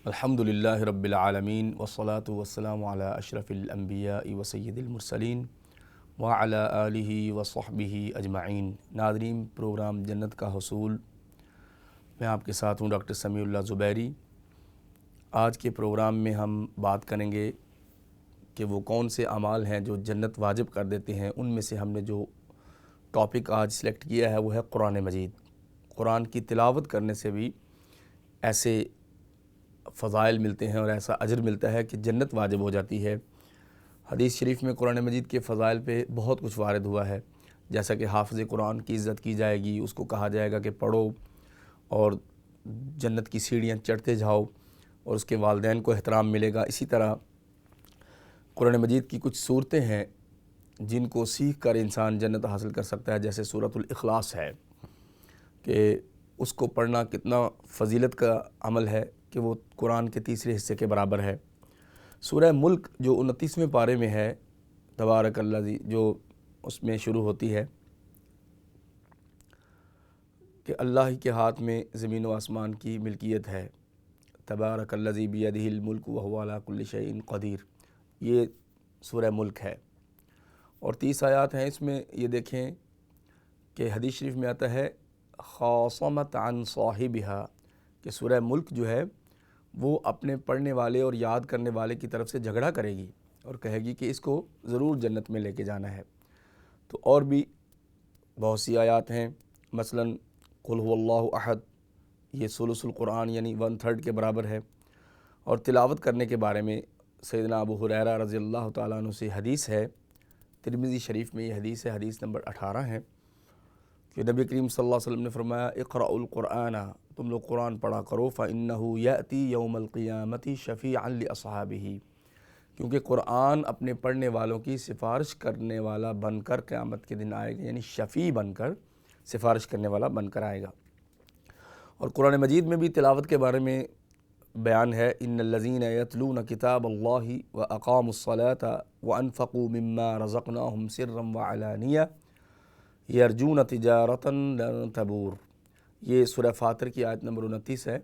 الحمدللہ رب العالمین والصلاة والسلام علی اشرف الانبیاء وسید المرسلین وعلی آلہ وصحبہ اجمعین۔ ناظرین، پروگرام جنت کا حصول، میں آپ کے ساتھ ہوں ڈاکٹر سمیع اللہ زبیری۔ آج کے پروگرام میں ہم بات کریں گے کہ وہ کون سے اعمال ہیں جو جنت واجب کر دیتے ہیں۔ ان میں سے ہم نے جو ٹاپک آج سلیکٹ کیا ہے وہ ہے قرآن مجید۔ قرآن کی تلاوت کرنے سے بھی ایسے فضائل ملتے ہیں اور ایسا اجر ملتا ہے کہ جنت واجب ہو جاتی ہے۔ حدیث شریف میں قرآن مجید کے فضائل پہ بہت کچھ وارد ہوا ہے، جیسا کہ حافظ قرآن کی عزت کی جائے گی، اس کو کہا جائے گا کہ پڑھو اور جنت کی سیڑھیاں چڑھتے جاؤ اور اس کے والدین کو احترام ملے گا۔ اسی طرح قرآن مجید کی کچھ صورتیں ہیں جن کو سیکھ کر انسان جنت حاصل کر سکتا ہے، جیسے سورۃ الاخلاص ہے کہ اس کو پڑھنا کتنا فضیلت کا عمل ہے کہ وہ قرآن کے تیسرے حصے کے برابر ہے۔ سورہ ملک جو 29ویں پارے میں ہے، تبارک الذی، جو اس میں شروع ہوتی ہے کہ اللہ ہی کے ہاتھ میں زمین و آسمان کی ملکیت ہے، تبارک الذی بیدہ الملک وہو علی کل شیء قدیر، یہ سورہ ملک ہے۔ اور 30 آیات ہیں اس میں۔ یہ دیکھیں کہ حدیث شریف میں آتا ہے خاصمت عن صاحبہا، کہ سورہ ملک جو ہے وہ اپنے پڑھنے والے اور یاد کرنے والے کی طرف سے جھگڑا کرے گی اور کہے گی کہ اس کو ضرور جنت میں لے کے جانا ہے۔ تو اور بھی بہت سی آیات ہیں، مثلا قل هو اللہ احد، یہ ثلث القرآن یعنی 1/3 کے برابر ہے۔ اور تلاوت کرنے کے بارے میں سیدنا ابو ہریرہ رضی اللہ تعالیٰ عنہ سے حدیث ہے، ترمذی شریف میں یہ حدیث ہے، حدیث نمبر 18 ہے، کہ نبی کریم صلی اللہ علیہ وسلم نے فرمایا اقرأوا القرآن، تم لوگ قرآن پڑھا کرو، فإنہ یأتی یوم القیامۃ شفیعا لأصحابہ، کیونکہ قرآن اپنے پڑھنے والوں کی سفارش کرنے والا بن کر قیامت کے دن آئے گا، یعنی شفیع بن کر، سفارش کرنے والا بن کر آئے گا۔ اور قرآن مجید میں بھی تلاوت کے بارے میں بیان ہے، ان الذین یتلون کتاب اللہ واقاموا الصلاۃ وانفقوا مما رزقناہم سرا وعلانیہ یرجون تجارتا لن تبور، یہ سورہ فاطر کی آیت نمبر 29 ہے،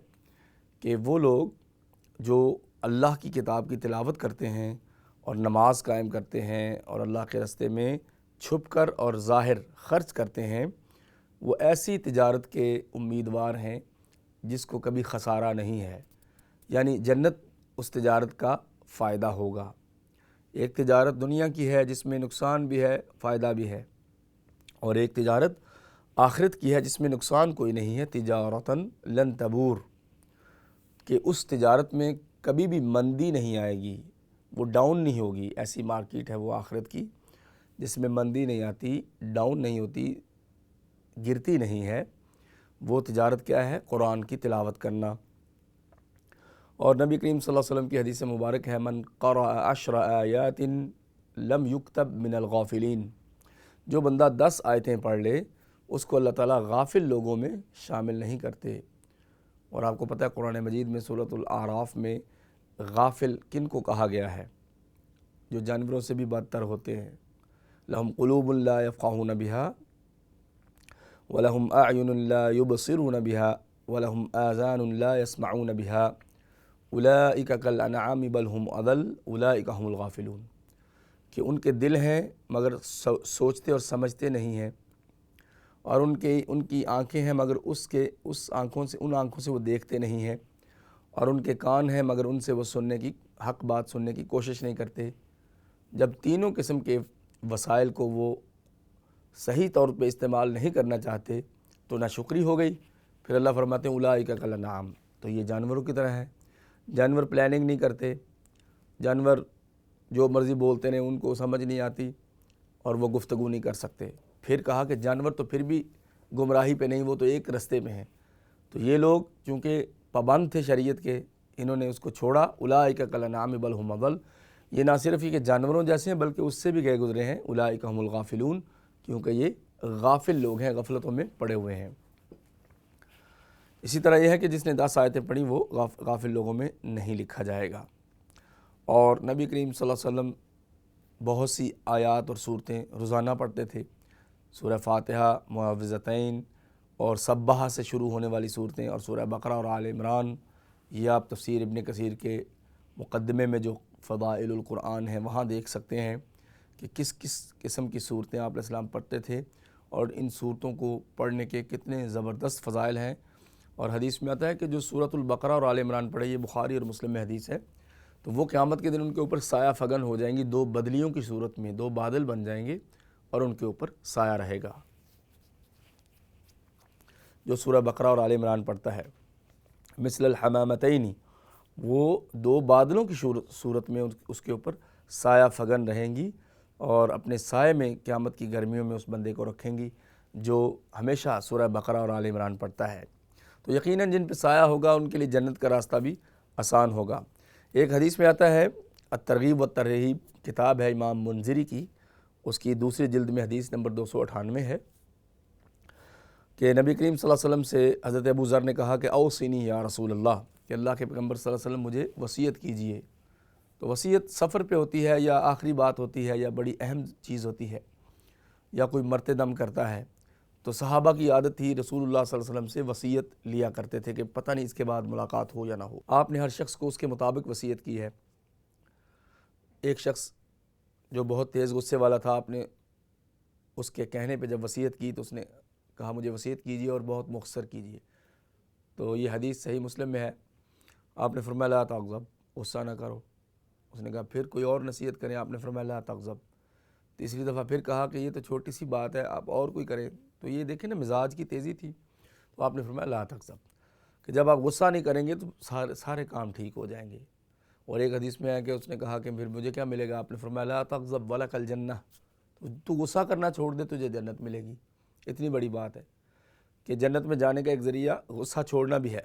کہ وہ لوگ جو اللہ کی کتاب کی تلاوت کرتے ہیں اور نماز قائم کرتے ہیں اور اللہ کے راستے میں چھپ کر اور ظاہر خرچ کرتے ہیں، وہ ایسی تجارت کے امیدوار ہیں جس کو کبھی خسارہ نہیں ہے، یعنی جنت اس تجارت کا فائدہ ہوگا۔ ایک تجارت دنیا کی ہے جس میں نقصان بھی ہے، فائدہ بھی ہے، اور ایک تجارت آخرت کی ہے جس میں نقصان کوئی نہیں ہے، تجارتاً لن تبور، کہ اس تجارت میں کبھی بھی مندی نہیں آئے گی، وہ ڈاؤن نہیں ہوگی۔ ایسی مارکیٹ ہے وہ آخرت کی جس میں مندی نہیں آتی، ڈاؤن نہیں ہوتی، گرتی نہیں ہے۔ وہ تجارت کیا ہے؟ قرآن کی تلاوت کرنا۔ اور نبی کریم صلی اللہ علیہ وسلم کی حدیث مبارک ہے، من قرأ 10 آیات لم یکتب من الغافلین، جو بندہ 10 آیتیں پڑھ لے اس کو اللہ تعالیٰ غافل لوگوں میں شامل نہیں کرتے۔ اور آپ کو پتہ ہے قرآن مجید میں سورۃ الاعراف میں غافل کن کو کہا گیا ہے؟ جو جانوروں سے بھی بدتر ہوتے ہیں۔ لہم قلوب لا یفقہون بہا ولہم اعین لا یبصرون بہا ولہم آذان لا یسمعون بہا اولئک کالانعام بل ہم اضل اولئک هم الغافلون، کہ ان کے دل ہیں مگر سوچتے اور سمجھتے نہیں ہیں، اور ان کی آنکھیں ہیں مگر ان آنکھوں سے وہ دیکھتے نہیں ہیں، اور ان کے کان ہیں مگر ان سے وہ سننے کی، حق بات سننے کی کوشش نہیں کرتے۔ جب تینوں قسم کے وسائل کو وہ صحیح طور پہ استعمال نہیں کرنا چاہتے تو ناشکری ہو گئی۔ پھر اللہ فرماتے ہیں اولئک کالانعام، تو یہ جانوروں کی طرح ہیں۔ جانور پلاننگ نہیں کرتے، جانور جو مرضی بولتے ہیں، ان کو سمجھ نہیں آتی اور وہ گفتگو نہیں کر سکتے۔ پھر کہا کہ جانور تو پھر بھی گمراہی پہ نہیں، وہ تو ایک رستے میں ہیں۔ تو یہ لوگ چونکہ پابند تھے شریعت کے، انہوں نے اس کو چھوڑا، اولئک کالانعام بل ہم اضل، یہ نہ صرف یہ کہ جانوروں جیسے ہیں بلکہ اس سے بھی گئے گزرے ہیں، اولئک هم الغافلون، کیونکہ یہ غافل لوگ ہیں، غفلتوں میں پڑے ہوئے ہیں۔ اسی طرح یہ ہے کہ جس نے 10 آیتیں پڑھی وہ غافل لوگوں میں نہیں لکھا جائے گا۔ اور نبی کریم صلی اللہ علیہ وسلم بہت سی آیات اور صورتیں روزانہ پڑھتے تھے، سورہ فاتحہ، معوذتین اور سبحہ سے شروع ہونے والی صورتیں، اور سورہ بقرہ اور آل عمران، یہ آپ تفسیر ابن کثیر کے مقدمے میں جو فضائل القرآن ہیں وہاں دیکھ سکتے ہیں کہ کس کس قسم کی صورتیں آپ علیہ السلام پڑھتے تھے اور ان صورتوں کو پڑھنے کے کتنے زبردست فضائل ہیں۔ اور حدیث میں آتا ہے کہ جو سورۃ البقرہ اور آل عمران پڑھے، یہ بخاری اور مسلم میں حدیث ہے، تو وہ قیامت کے دن ان کے اوپر سایہ فگن ہو جائیں گی، دو بدلیوں کی صورت میں، دو بادل بن جائیں گے اور ان کے اوپر سایہ رہے گا۔ جو سورہ بقرہ اور آل عمران پڑھتا ہے، مثل الحمامتین، وہ دو بادلوں کی صورت میں اس کے اوپر سایہ فگن رہیں گی اور اپنے سائے میں قیامت کی گرمیوں میں اس بندے کو رکھیں گی جو ہمیشہ سورہ بقرہ اور آل عمران پڑھتا ہے۔ تو یقیناً جن پہ سایہ ہوگا ان کے لیے جنت کا راستہ بھی آسان ہوگا۔ ایک حدیث میں آتا ہے، الترغیب والترہیب کتاب ہے امام منذری کی، اس کی دوسری جلد میں حدیث نمبر 298 ہے کہ نبی کریم صلی اللہ علیہ وسلم سے حضرت ابو ذر نے کہا کہ اوصنی یا رسول اللہ، کہ اللہ کے پیغمبر صلی اللہ علیہ وسلم مجھے وصیت کیجئے۔ تو وصیت سفر پہ ہوتی ہے یا آخری بات ہوتی ہے یا بڑی اہم چیز ہوتی ہے یا کوئی مرتے دم کرتا ہے، تو صحابہ کی عادت تھی رسول اللہ صلی اللہ علیہ وسلم سے وصیت لیا کرتے تھے کہ پتہ نہیں اس کے بعد ملاقات ہو یا نہ ہو۔ آپ نے ہر شخص کو اس کے مطابق وصیت کی ہے۔ ایک شخص جو بہت تیز غصے والا تھا، آپ نے اس کے کہنے پہ جب وصیت کی تو اس نے کہا مجھے وصیت کیجیے اور بہت مختصر کیجیے۔ تو یہ حدیث صحیح مسلم میں ہے۔ آپ نے فرمایا لا تغضب، غصہ نہ کرو۔ اس نے کہا پھر کوئی اور نصیحت کریں، آپ نے فرمایا لا تغضب۔ تیسری دفعہ پھر کہا کہ یہ تو چھوٹی سی بات ہے، آپ اور کوئی کریں۔ تو یہ دیکھیں نا مزاج کی تیزی تھی، تو آپ نے فرمایا لا تغضب، کہ جب آپ غصہ نہیں کریں گے تو سارے کام ٹھیک ہو جائیں گے۔ اور ایک حدیث میں ہے کہ اس نے کہا کہ پھر مجھے کیا ملے گا، آپ نے فرمایا لا تغضب ولک الجنہ، تو غصہ کرنا چھوڑ دے تجھے جنت ملے گی۔ اتنی بڑی بات ہے کہ جنت میں جانے کا ایک ذریعہ غصہ چھوڑنا بھی ہے۔